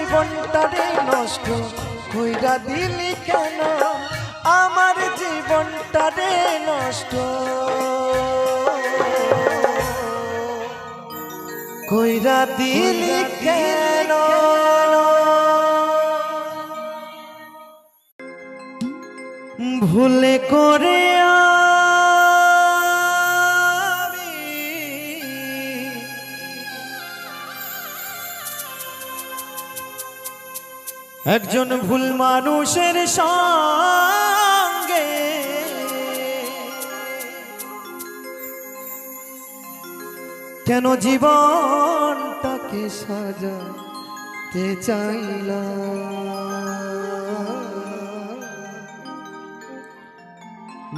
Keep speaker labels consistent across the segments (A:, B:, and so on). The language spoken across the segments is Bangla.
A: জীবনটারে নষ্ট কইরা দিলি কেন আমার জীবনটারে নষ্ট কইরা দিলি কেন ভুলে করে একজন ভুল মানুষের সঙ্গে কেন জীবনটাকে সাজাতে চাইলাম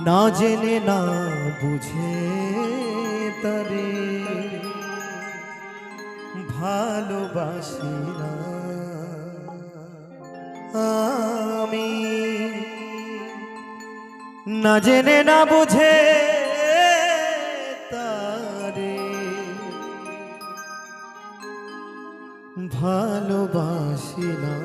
A: না জেনে না বুঝে তারে ভালোবাসি না আমি না জেনে না বুঝে তারে ভালোবাসি না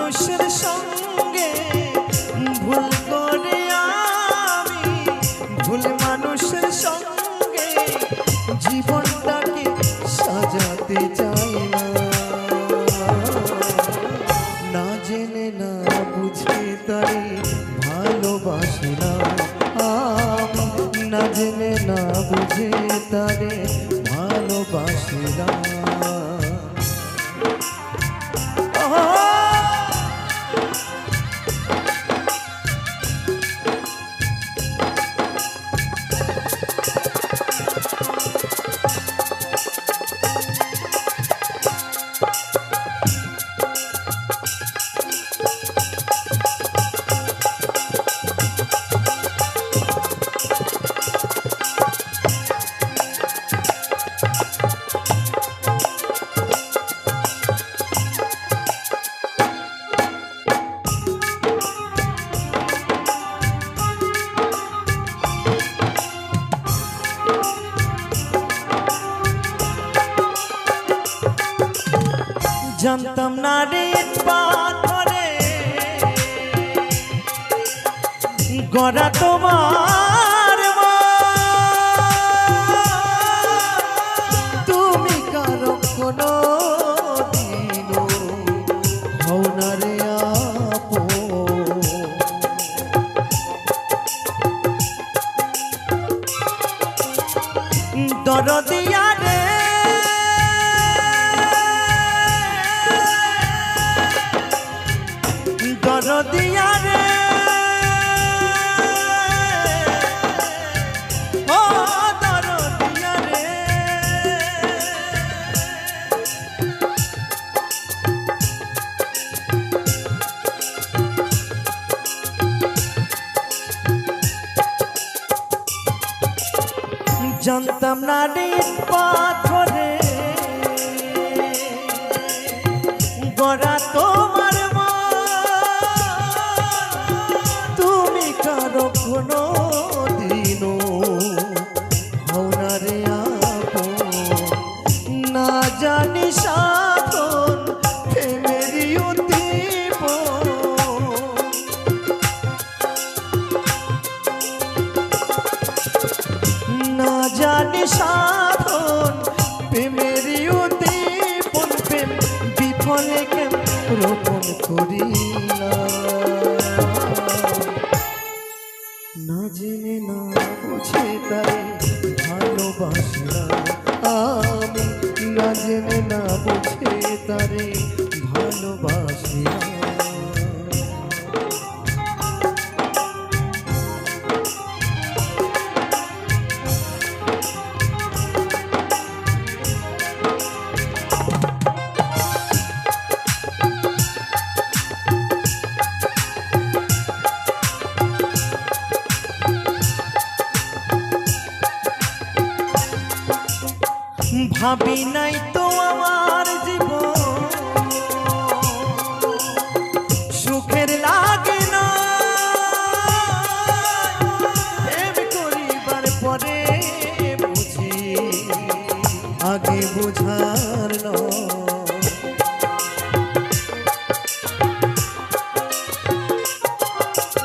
A: মানুষের সঙ্গে ভুল করে আমি ভুল মানুষের সঙ্গে জীবনটাকে সাজাতে চাই না না জেনে না বুঝে তারে ভালোবাসি না না জেনে না বুঝে তারে ভালোবাসি না জানতাম না রে পাথরে গড়া তোমার তুমি কারো কোনো দিন হও না রে আপন দরদিয়া রে দরদিয়া রে ও দরদিয়া রে জানতাম না রে পাথরে গড়া তোমার কোনো দিনও হও না রে আপন না জানি সাধন প্রেমেরই উদ্দীপন না জানি সাধন প্রেমেরই উদ্দীপন প্রেম বিফলে কেন রোপণ করি না, না জেনে না বুঝে তারে ভালোবাসি না আমি, না জেনে না বুঝে তারে ভালোবাসি না। ভাবি নাই তো আমার জীবন সুখের লাগে না, প্রেম করিবার পরে বুঝি আগে বুঝার নয়।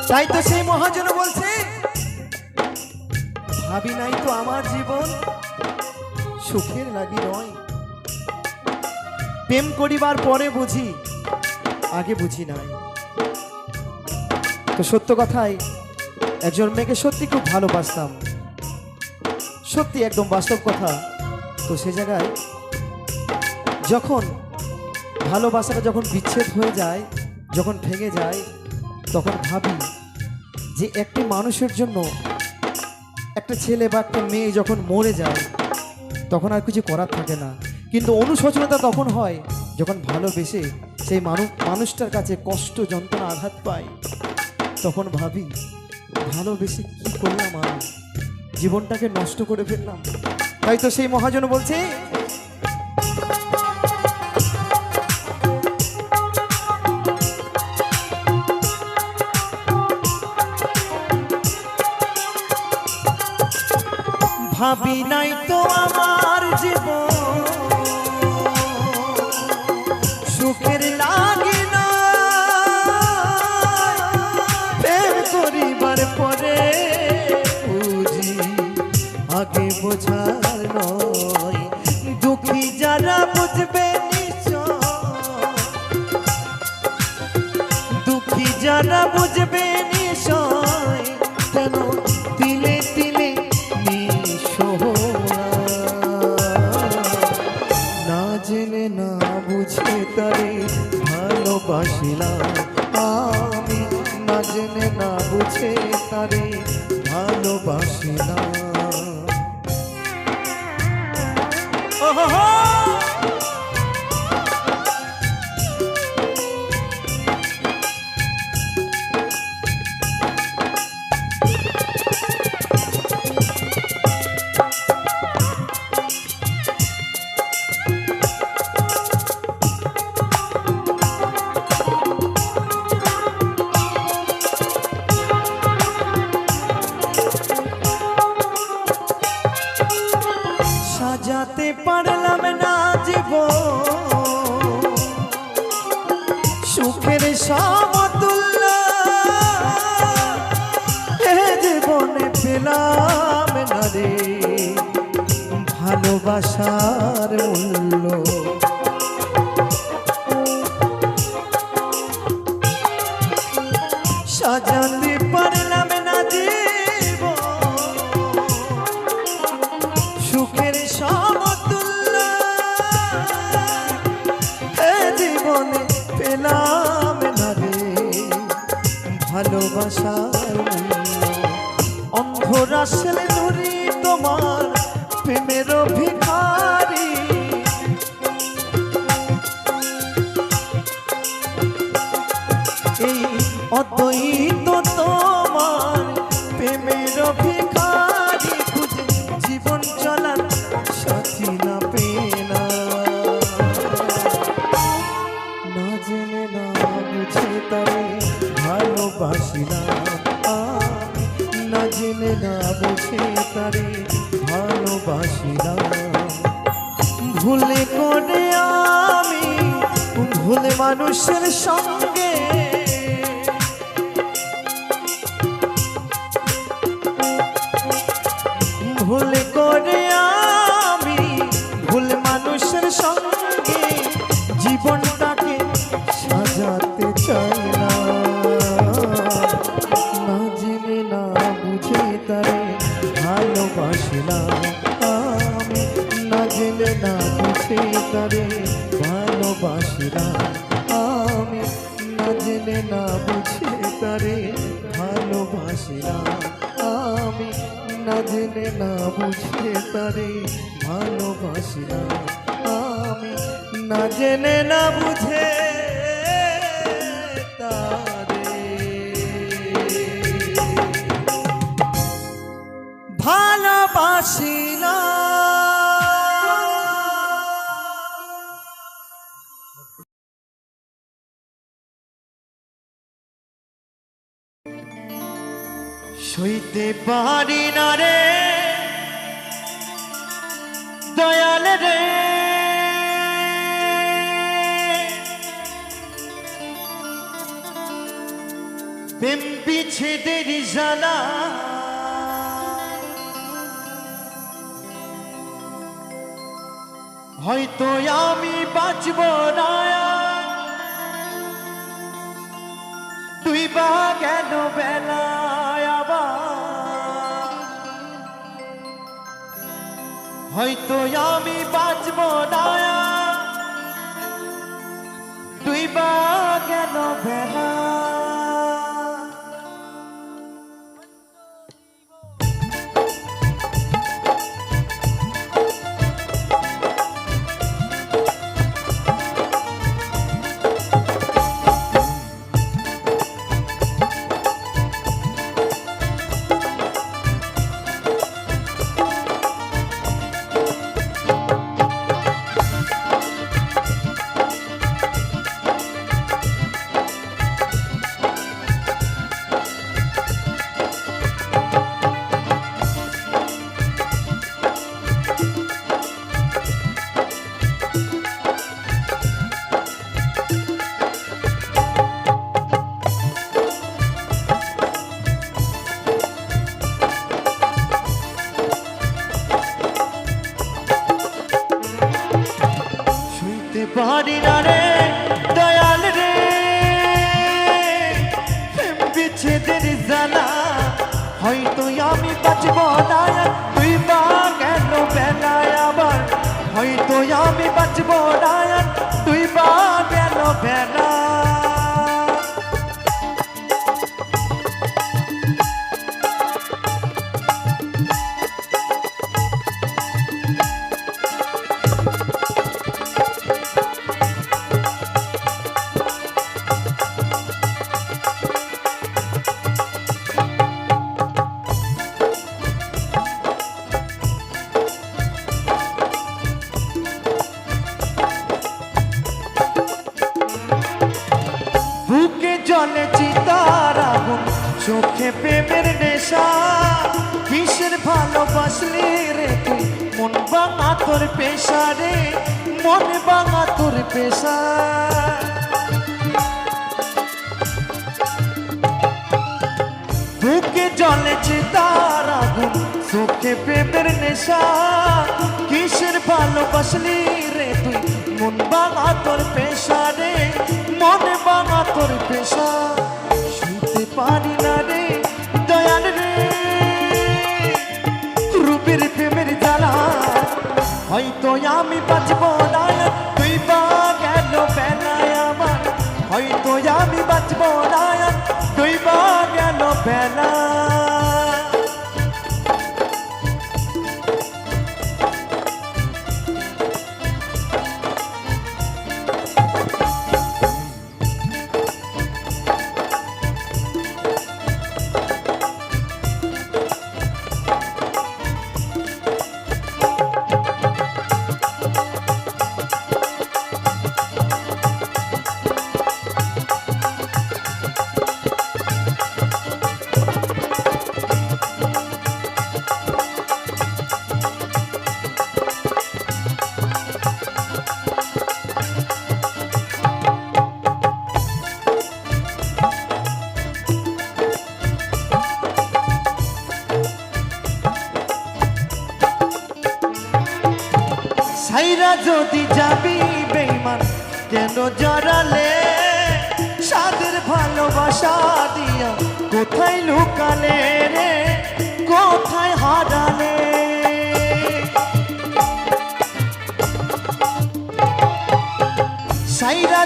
A: তাই তো সেই মহাজন বলছে, ভাবি নাই তো আমার জীবন সুখের লাগি নয়, প্রেম করিবার পরে বুঝি আগে বুঝি নাই। তো সত্য কথাই একজন মেয়েকে সত্যি খুব ভালোবাসতাম, সত্যি একদম বাস্তব কথা। তো সে জায়গায় যখন ভালোবাসাটা যখন বিচ্ছেদ হয়ে যায়, যখন ভেঙে যায়, তখন ভাবি যে একটি মানুষের জন্য একটা ছেলে বা একটা মেয়ে যখন মরে যায় তখন আর কিছু করার থাকে না, কিন্তু অনুশোচনতা তখন হয় যখন ভালোবেসে সেই মানুষটার কাছে কষ্ট যন্ত্রণা আঘাত পায়। তখন ভাবি ভালোবেসে কি করলাম, আমি জীবনটাকে নষ্ট করে ফেললাম। তাই তো সেই মহাজন বলছে, ভাবি নাই তো আমার জীবন সুখের লাগে না, প্রেম করিবার পরে বুঝি আগে বোঝার নয়। দুঃখী যারা বুঝবে নিশ্চয়, দুঃখী যারা বুঝবে নিশ্চয়, কেন দিলে দিলে না জেনে না বুঝে তারে ভালোবাসিলাম আমি, না জেনে না বুঝে তারে ভালোবাসিলাম। সাজাতে পারলাম না জীবন সুখের সমতুল্য, এ জীবনে পেলাম না রে ভালোবাসার মূল্য। সাজাতে পারলাম না জীবন সুখের সমতুল্য, এ জীবনে পেলাম না রে ভালোবাসার মূল্য। অন্ধরাসেল নুরি তোমার প্রেমের ভিখারি, এই অদ্বৈত তোমার প্রেমের ভিখারি, খুঁজে জীবন চলার সাথী না পেনা, না জেনে না বুঝে তারে ভালোবাসিলাম আমি, না জেনে না বুঝে তারে ভালোবাসিলাম। ভুলে করে আমি ভুলে মানুষের সঙ্গে, ভুলে করে আমি ভুল মানুষের সঙ্গে জীবনটাকে সাজাতে ভালোবাসি না আমি, না জেনে না বুঝে তারে ভালোবাসি না আমি, না জেনে না বুঝে তারে ভালোবাসি না আমি, না জেনে না বুঝে তারে ভালোবাসি না। সইতে পারি না রে দয়াল রে, প্রেম বিচ্ছেদের জ্বালা, হয়তো আমি বাঁচব না, তুই বা কেন বেলায় আবার, হয়তো আমি বাঁচব না, তুই বা কেন বেলা। পারি না রে দয়াল রে, প্রেম বিচ্ছেদের জ্বালা, হয়তো আমি বাঁচব না, তুই বা কেন বেলায় আবার, হয়তো আমি বাঁচব না, তুই বা কেন বেলা। বুকে জলে চিতার আগুন, চোখে প্রেমের নেশা, কিসের ভালোবাসলি রে তুই, মন ভাঙা তোর পেশা রে, মন ভাঙা তোর পেশা। বুকে জলে চিতার আগুন, চোখে প্রেমের নেশা, কিসের ভালোবাসলি রে তুই, মন ভাঙা তোর পেশা রে, মনে ভাঙা তোর পেশা। শুনতে পারি না রে দয়াল রে, রূপের প্রেমের জ্বালা, হয়তো আমি বাঁচব না, তুই বা কেন বেলায় আমার, হয়তো আমি বাঁচব না, তুই বা কেন বেলা। ছাইরা যদি যাবি বেঈমান কেন জড়ালে, সাদের ভালোবাসা দিয়া কোথায় লুকালে রে, কোথায় হারালে।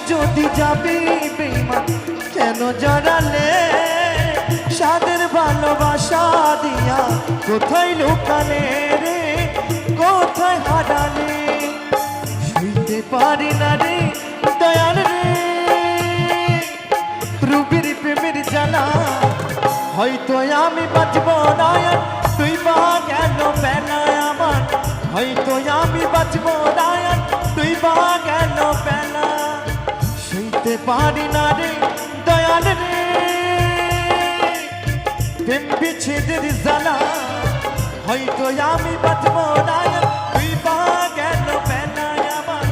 A: যদি যাবি বেঈমান কেন জড়ালে সাদের ভালোবাসা দিয়া কোথায় লুকালে রে কোথায় হারালে শুইতে পারি না রে দয়াল রে রূপের প্রেমের জ্বালা হয়তো আমি বাঁচব না আর তুই বা গেল বেলায় আমার হয়তো আমি বাঁচব না আর তুই বা গেল বেলা শুইতে পারি না রে দয়াল রে প্রেম বিচ্ছেদের জ্বালা হয়তো আমি বাঁচব না আর তুই বা গেল বেলায় আমার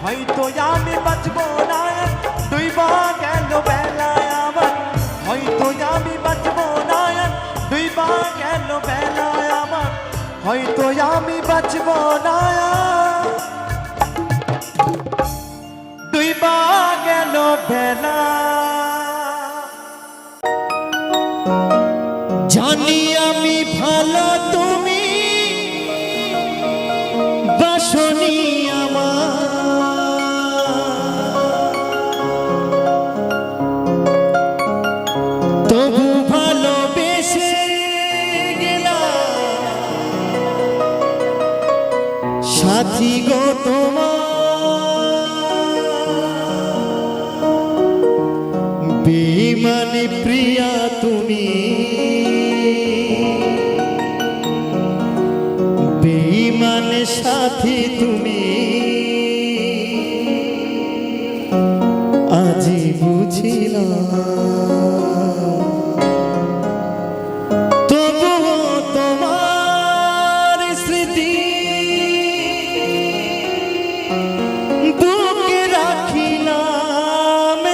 A: হয়তো আমি বাঁচব না আর তুই বা গেল বেলায় আমার হয়তো আমি বাঁচব না আর তুই বা গেল বেলায় আমার হয়তো আমি বাঁচব না তুই বা গেল বেলা জানি আমি ভালো তুমি বাসনি তবু ভালোবেসে গেলাম সাথী গো তোমার বেঈমানি প্রিয়া তুমি বেঈমানের সাথী তুমি আজি বুঝিলাম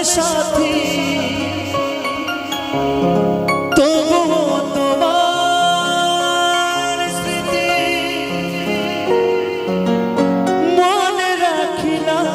A: সাথী তবুও তোমার স্মৃতি মনে রাখিলাম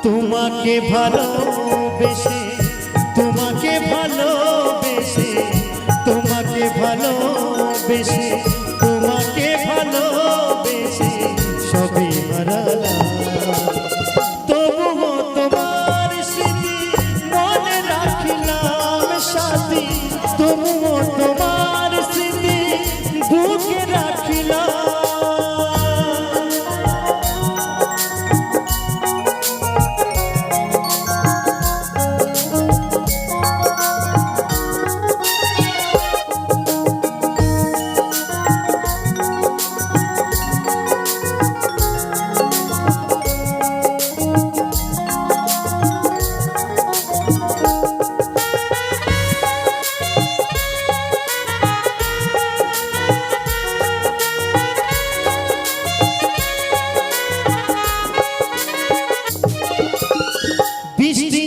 A: তোমাকে ভালোবেসে তোমাকে ভালোবেসে তোমাকে ভালোবেসে তোমাকে ভালোবেসে সবই হারালাম তবুও তোমার স্মৃতি মনে রাখিলাম সাথী তবুও তোমার স্মৃতি বুকে রাখিলাম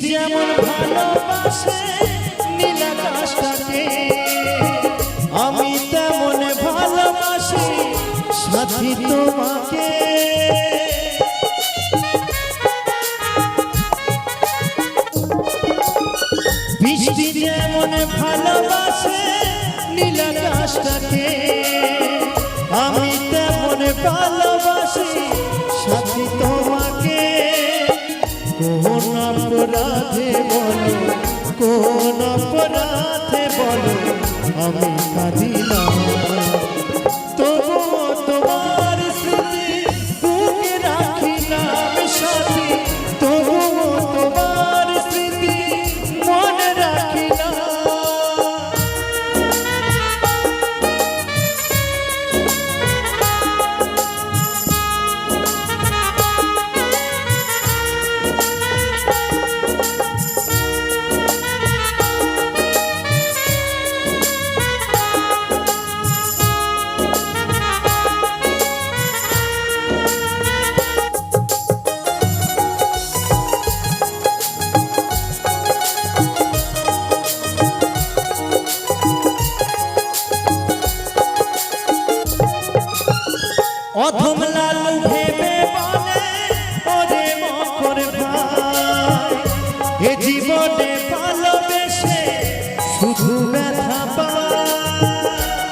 A: যেমন ভালোবাসে নীল আকাশটাকে আমি তেমন ভালোবাসি সাথী তোমাকে বৃষ্টি যেমন ভালোবাসে নীল আকাশটাকে আমি তেমন ভালোবাসি সাথী তোমাকে কোন অপরাধে বলো কোন অপরাধে বলো আমি কাঁদিলাম তবুও তোমার স্মৃতি বুকে রাখিলাম সাথী তবুও তোমার স্মৃতি মনে রাখিলাম
B: অধম লালু ভেবে বলে ওরে মকর ভাই এ জীবনে ভালোবেসে শুধু ব্যথা পায়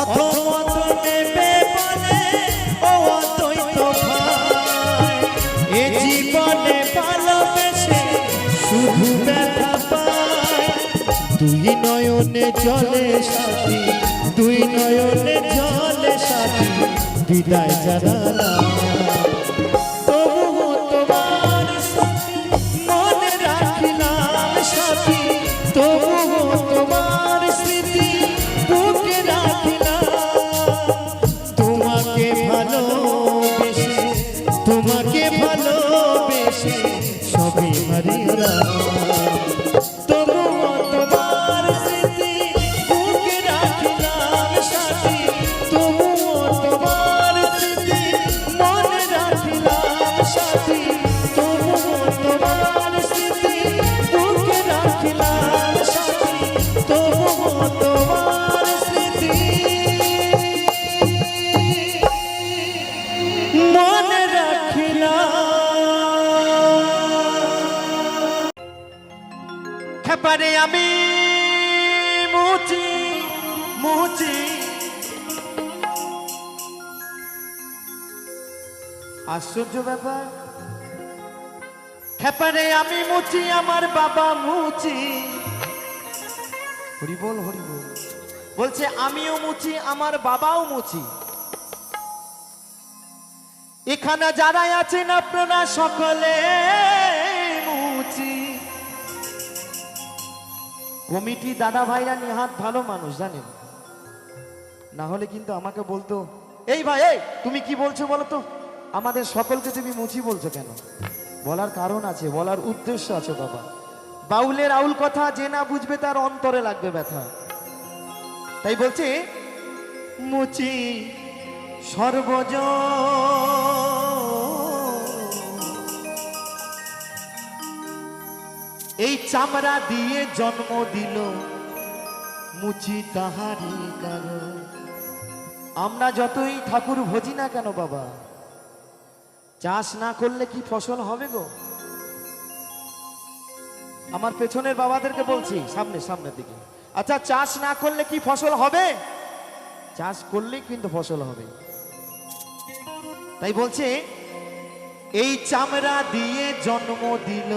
B: অধম ভেবে বলে ও অদ্বৈত ভাই এ জীবনে ভালোবেসে শুধু ব্যথা পায় দুই নয়নে জলে সাথী দুই নয়নে জলে সাথী বিদায় জানালাম তবুও তোমার সাথী মনে রাখিলাম সাথী তবুও তোমার স্মৃতি বুকে রাখিলাম তোমাকে ভালোবেসে সবই হারিলাম
A: খেপারে আমি মুচি মুচি আশ্চর্য ব্যাপার খেপারে আমি মুচি আমার বাবা মুচি হরিবল হরিবল বলছে আমিও মুচি আমার বাবাও মুচি এখানে যারাই আছেন আপনারা সকলে মুচি কমিটি দাদা ভাইরা নিহাত ভালো মানুষ জানেন না হলে কিন্তু আমাকে বলতো এই ভাই এই তুমি কি বলছো বলো তো আমাদের সকলকে তুমি মুচি বলছো কেন বলার কারণ আছে বলার উদ্দেশ্য আছে বাবা বাউলের আউল কথা যে না বুঝবে তার অন্তরে লাগবে ব্যথা তাই বলছে মুচি সর্বজ এই চামড়া দিয়ে জন্ম দিল মুচি তাহারি কারণ আমরা যতই ঠাকুর ভজি না কেন বাবা চাষ না করলে কি ফসল হবে গো আমার পেছনের বাবাদেরকে বলছি সামনের দিকে আচ্ছা চাষ না করলে কি ফসল হবে চাষ করলেই কিন্তু ফসল হবে তাই বলছে এই চামড়া দিয়ে জন্ম দিল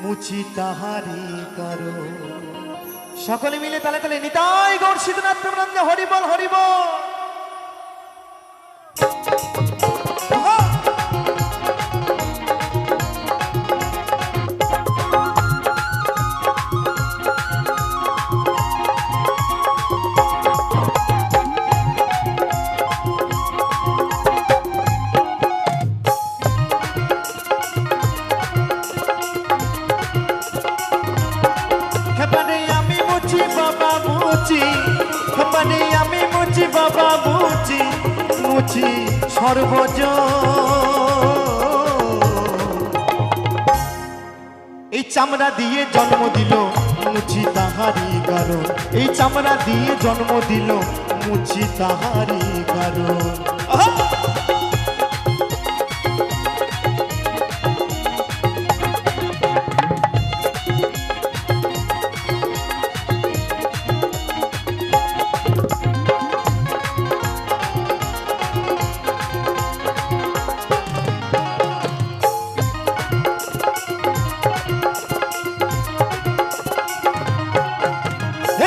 A: মুচি তাহারি কারো সকলে মিলে তালে তালে নিতাই গৌর সিদ্ধনাথ প্রেমানন্দ হরিবল হরিবল আমি মুচি বাবা মুচি মুচি সর্বজ এই চামড়া দিয়ে জন্ম দিল মুচি তাহারি কারণ এই চামড়া দিয়ে জন্ম দিল মুচি তাহারি কারণ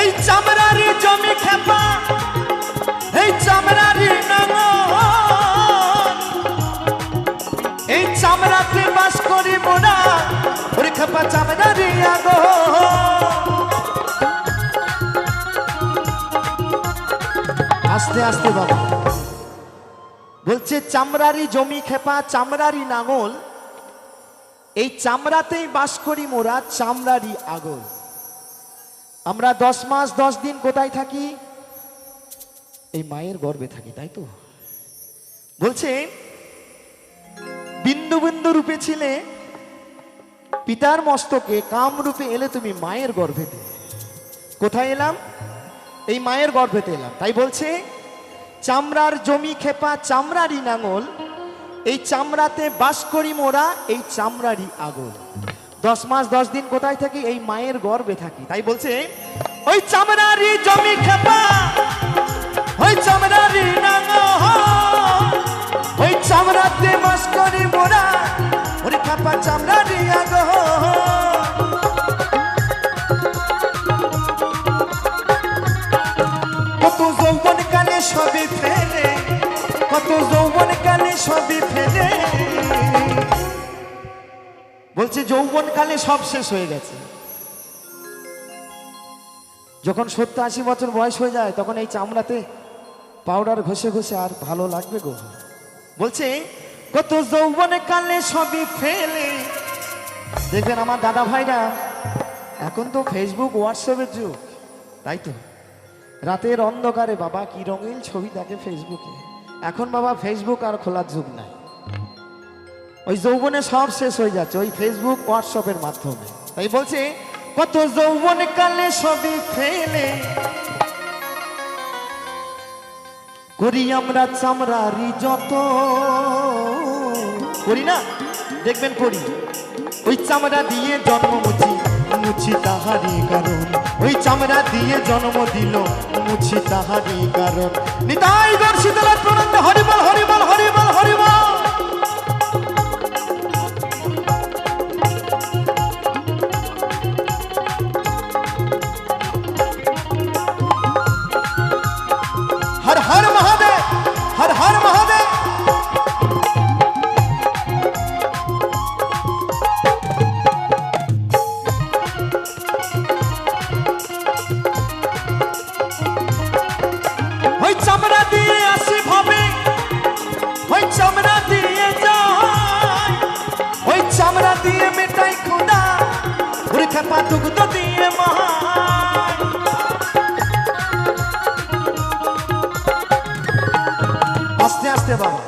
A: এই চামড়ারি জমি খেপা এই চামড়ারি নাঙ্গল এই চামড়াতে বাস করি মোরা ওরে খেপা চামড়ারি আগো আস্তে আস্তে বাবা বলছে চামড়ারি জমি খেপা চামড়ারি নাঙ্গল এই চামড়াতেই বাস করি মোরা চামড়ারি আগল আমরা 10 মাস 10 দিন কোথায় থাকি এই মায়ের গর্ভে থাকি তাই তো বলছে বিন্দু বিন্দু রূপে ছিলে পিতার মস্তকে কাম রূপে এলে তুমি মায়ের গর্ভেতে কোথায় এলাম? এই মায়ের গর্ভেতে এলাম। তাই বলছে চামড়ার জমি খেপা চামড়ারই নাঙল, এই চামড়াতে বাস করি মোরা এই চামড়ারই আগল। 10 মাস 10 দিন কোথায় থাকি? এই মায়ের গর্ভে থাকি। তাই বলছে ওই চামড়ারই জমি খেপা, ওই চামড়ারই নাঙল, ওই চামড়াতে বাস করি মোরা ওরে খেপা চামড়ারই আগল। কত যৌবন কালে সবই ফেলে, কত যৌবন কালে সবই ফেলে। বলছে যৌবন কালে সব শেষ হয়ে গেছে। যখন 70-80 বছর বয়স হয়ে যায় তখন এই চামড়াতে পাউডার ঘষে ঘষে আর ভালো লাগবে গো। বলছে কত যৌবন কালে সবই ফেলে। দেখবেন আমার দাদা ভাইরা, এখন তো ফেসবুক হোয়াটসঅ্যাপের যুগ, তাই তো রাতের অন্ধকারে বাবা কি রঙিন ছবি দেখে ফেসবুকে। এখন বাবা ফেসবুক আর খোলার যুগ নাই। ওই যৌবনে সব শেষ হয়ে যাচ্ছে ওই ফেসবুক হোয়াটসঅ্যাপের মাধ্যমে। তাই বলছে কত যৌবন কালে সবই ফেলে, করি আমরা চামড়ারি যত। করি না? দেখবেন করি। ওই চামড়া দিয়ে জন্ম মুছি, মুছি তাহারি কারণ। ওই চামড়া দিয়ে জন্ম দিল, মুছি তাহারি কারণ। নিতাই গৌর শীতলা প্রণন্দ হরিবল হরিবল হরিবল হরিবল। हर हर महादेव, हर हर महादेव। ওই চামড়া দিয়ে আসি ভাবে, ওই চামড়া দিয়ে যায়, ওই চামড়া দিয়ে মেটাই খুদা ওরে খেপা দুগ্ধ দিয়ে মহা। আস্তে আস্তে বাবা,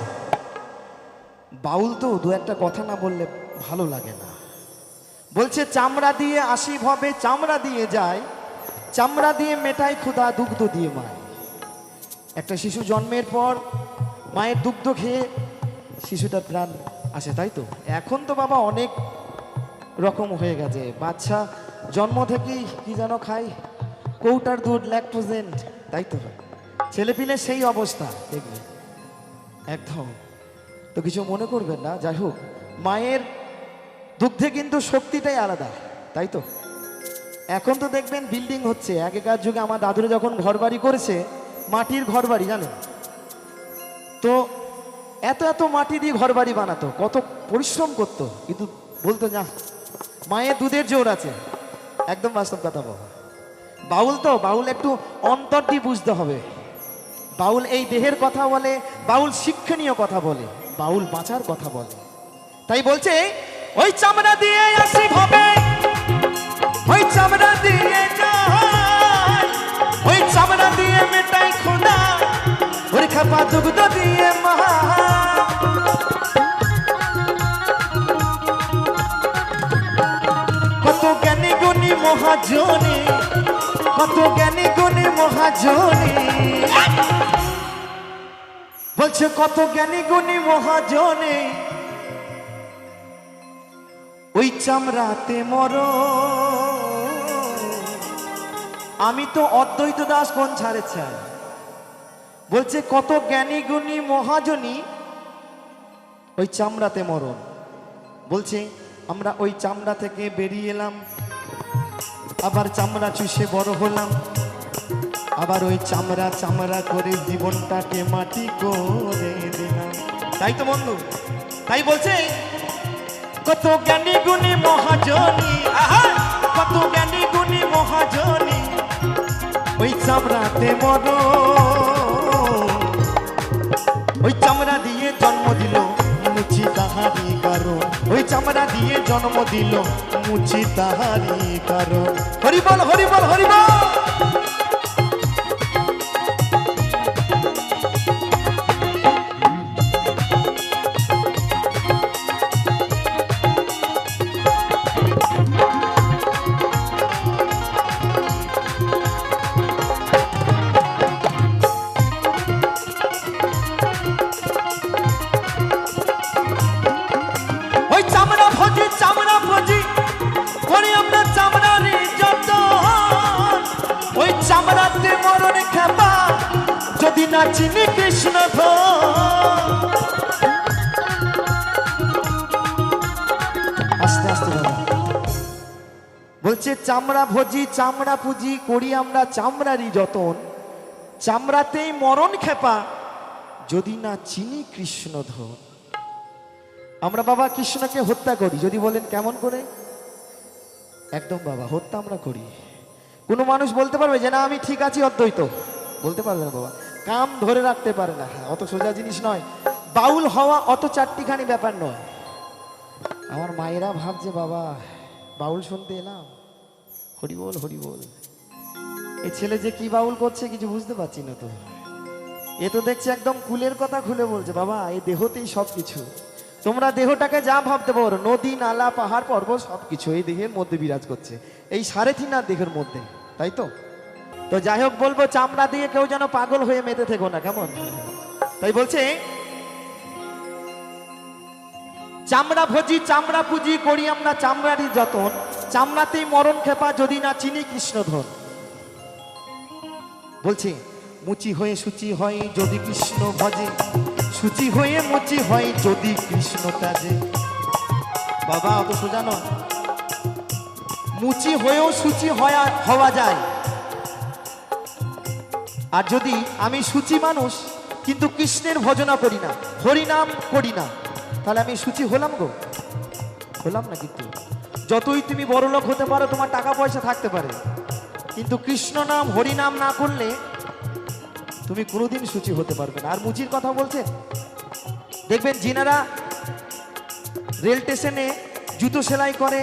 A: বাউল তো দু একটা কথা না বললে ভালো লাগে না। বলছে চামড়া দিয়ে আসি ভবে, চামড়া দিয়ে যায়, চামড়া দিয়ে মেটাই ক্ষুধা দুগ্ধ দিয়ে মায়। একটা শিশু জন্মের পর মায়ের দুগ্ধ খেয়ে শিশুটার প্রাণ আসে, তাই তো? এখন তো বাবা অনেক রকম হয়ে গেছে। বাচ্চা জন্ম থেকেই কি যেন খায়, কৌটার দুধ, ল্যাকটোজেন, তাই তো? ছেলেপিলে সেই অবস্থা দেখবে একদম। তো কিছু মনে করবেন না। যাই হোক, মায়ের দুগ্ধে কিন্তু শক্তিটাই আলাদা, তাই তো? এখন তো দেখবেন বিল্ডিং হচ্ছে। আগেকার যুগে আমার দাদুরা যখন ঘর বাড়ি করেছে, মাটির ঘর বাড়ি, জানেন তো? এত এত মাটি দিয়ে ঘর বাড়ি বানাতো, কত পরিশ্রম করতো, কিন্তু বলতো না মায়ের দুধের জোর আছে। একদম বাস্তব কথা বাবা। বাউল তো, বাউল একটু অন্তর দিয়ে বুঝতে হবে। বাউল এই দেহের কথা বলে, বাউল শিক্ষণীয় কথা বলে, বাউল বাঁচার কথা বলে। তাই বলছে ওই চামড়া দিয়ে আসি ভাবে, ওই চামড়া দিয়ে যায়, ওই চামড়া দিয়ে মেটাই খোদা ওরে খাপা দুগ্ধ দিয়ে মহা। কত জ্ঞানী গুণী মহাজনী, কত জ্ঞানী গুণী মহাজনী। বলছে কত জ্ঞানী গুণী মহাজনে ওই চামড়াতে মর। আমি তো অদ্বৈত দাস কোন ছাড়ে চাই। বলছে কত জ্ঞানী গুণী মহাজনী ওই চামড়াতে মরণ। বলছে আমরা ওই চামড়া থেকে বেরিয়ে এলাম, আবার চামড়া চুষে বড় হলাম, আবার ওই চামড়া চামড়া করে জীবনটাকে মাটি করে দিলাম। তাই তো বন্ধু? তাই বলছে কত জ্ঞানী গুণী মহাজনী, কত জ্ঞানী গুণী মহাজনী ওই চামড়াতে মর। ওই চামড়া দিয়ে জন্ম দিল, মুছি তাহারি কারণ। ওই চামড়া দিয়ে জন্ম দিল, মুছি তাহারি কারণ। হরিবল হরিবল হরিবল। চামড়াতে মরণ খেপা যদি না চিনি কৃষ্ণ আস্তে আস্তে বাবা বলছে চামড়া ভোজি চামড়া পুজি করি আমরা চামড়ারই যতন চামড়াতেই মরণ খেপা যদি না চিনি কৃষ্ণ ধন। আমরা বাবা কৃষ্ণকে হত্যা করি, যদি বলেন কেমন করে? একদম বাবা হত্যা আমরা করি। কোনো মানুষ বলতে পারবে যে না আমি ঠিক আছি অদ্বৈত? বলতে পারবে না বাবা। কাম ধরে রাখতে পারে না, অত সোজা জিনিস নয়। বাউল হওয়া অত চারটিখানি ব্যাপার নয়। আমার মায়েরা ভাবছে বাবা বাউল শুনতে এলাম, হরি বল হরি বল। এই ছেলে যে কি বাউল করছে কিছু বুঝতে পারছি না তো। এ তো দেখছি একদম কুলের কথা খুলে বলছে বাবা এই দেহতেই সব কিছু। তোমরা দেহটাকে যা ভাবতে পারো, নদী নালা পাহাড় পর্বত সবকিছু এই দেহের মধ্যে বিরাজ করছে, এই 3.5 দেহের মধ্যে, তাই তো? তো যাই হোক বলবো চামড়া দিয়ে কেউ যেন পাগল হয়ে মেতে থেকো না, কেমন? তাই বলছে চামড়া ভোজি চামড়া পুজি করি আমরা চামড়ারই যতন চামড়াতেই মরণ খেপা যদি না চিনি কৃষ্ণধন। বলছে মুচি হয়ে সূচি হয় যদি কৃষ্ণ ভজে, সূচি হয়ে মুচি হয় যদি কৃষ্ণ তাজে। বাবা অত সোজা নয়। মুচি হয়েও সূচি হওয়া যায়। আর যদি আমি সূচি মানুষ কিন্তু কৃষ্ণের ভজনা করি না, হরিনাম করি না, তাহলে আমি সূচি হলাম গো? হলাম না। কিন্তু যতই তুমি বড়লোক হতে পারো, তোমার টাকা পয়সা থাকতে পারে, কিন্তু কৃষ্ণ নাম হরিনাম না করলে তুমি কোনোদিন সূচি হতে পারবে না। আর মুচির কথা বলছে দেখবেন যিনারা রেল স্টেশনে জুতো সেলাই করে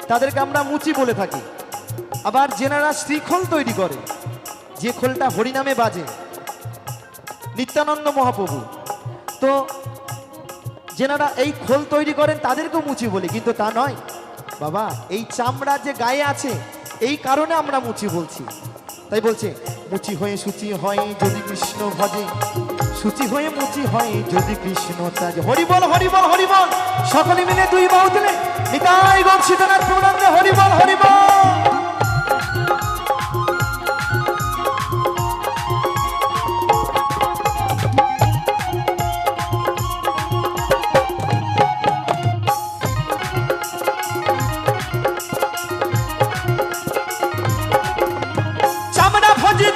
A: তাদেরকে আমরা মুচি বলে থাকি। আবার যেনারা শ্রীখোল তৈরি করে, যে খোলটা হরিনামে বাজে, নিত্যানন্দ মহাপ্রভু, তো যেনারা এই খোল তৈরি করেন তাদেরকেও মুচি বলি, কিন্তু তা নয় বাবা। এই চামড়া যে গায়ে আছে এই কারণে আমরা মুচি বলছি। তাই বলছে মুচি হয়ে সূচি হয় যদি কৃষ্ণ ভজে, সূচি হয়ে মুচি হয় যদি কৃষ্ণ তাজে। হরিবল হরিবল হরিবল, সকলে মিলে দুই বাহু তুলে নিতাই গো সীতানাথ প্রণামে হরিবল হরিবল।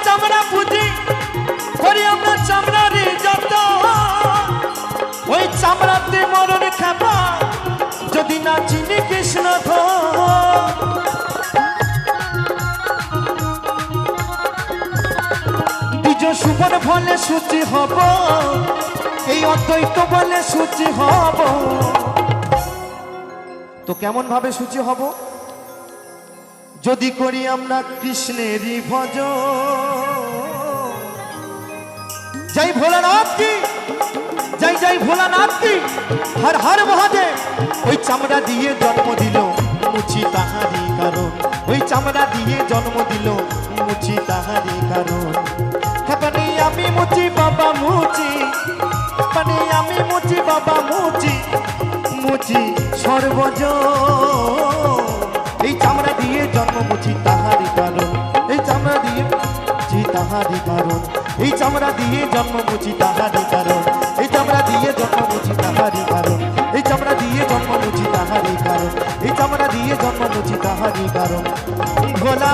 A: চামড়া পুজি করি আমরা চামড়ারই যত, ওই চামড়াতে মরণ খেপা যদি না চিনি কৃষ্ণ দ্বিজ সুবন ফলে সূচি হব, এই অদ্বৈত বলে সূচি হব। তো কেমন ভাবে সূচি হব? যদি করি আমরা কৃষ্ণেরই ভজ। জয় ভোলানাথ কি, জয় জয় ভোলানাথ কি, হর হর মহাদেব। ওই চামড়া দিয়ে জন্ম দিল মুচি তাহারি কারণ, ওই চামড়া দিয়ে জন্ম দিল মুচি তাহারি কারণ। মানে আমি মুচি বাবা মুচি, মানে আমি মুচি বাবা মুচি, মুচি সর্বজ। এই চামড়া দিয়ে জন্ম মুচি তাহারি কারণ, এই চামড়া দিয়ে মুচি তাহারি কারণ, এই চামড়া দিয়ে জন্ম মুচি তাহারি কারণ, এই চামড়া দিয়ে জন্ম মুচি তাহারি কারণ, এই চামড়া দিয়ে জন্ম মুচি তাহারি কারণ, এই চামড়া দিয়ে জন্ম মুচি তাহারি কারণ। ভোলা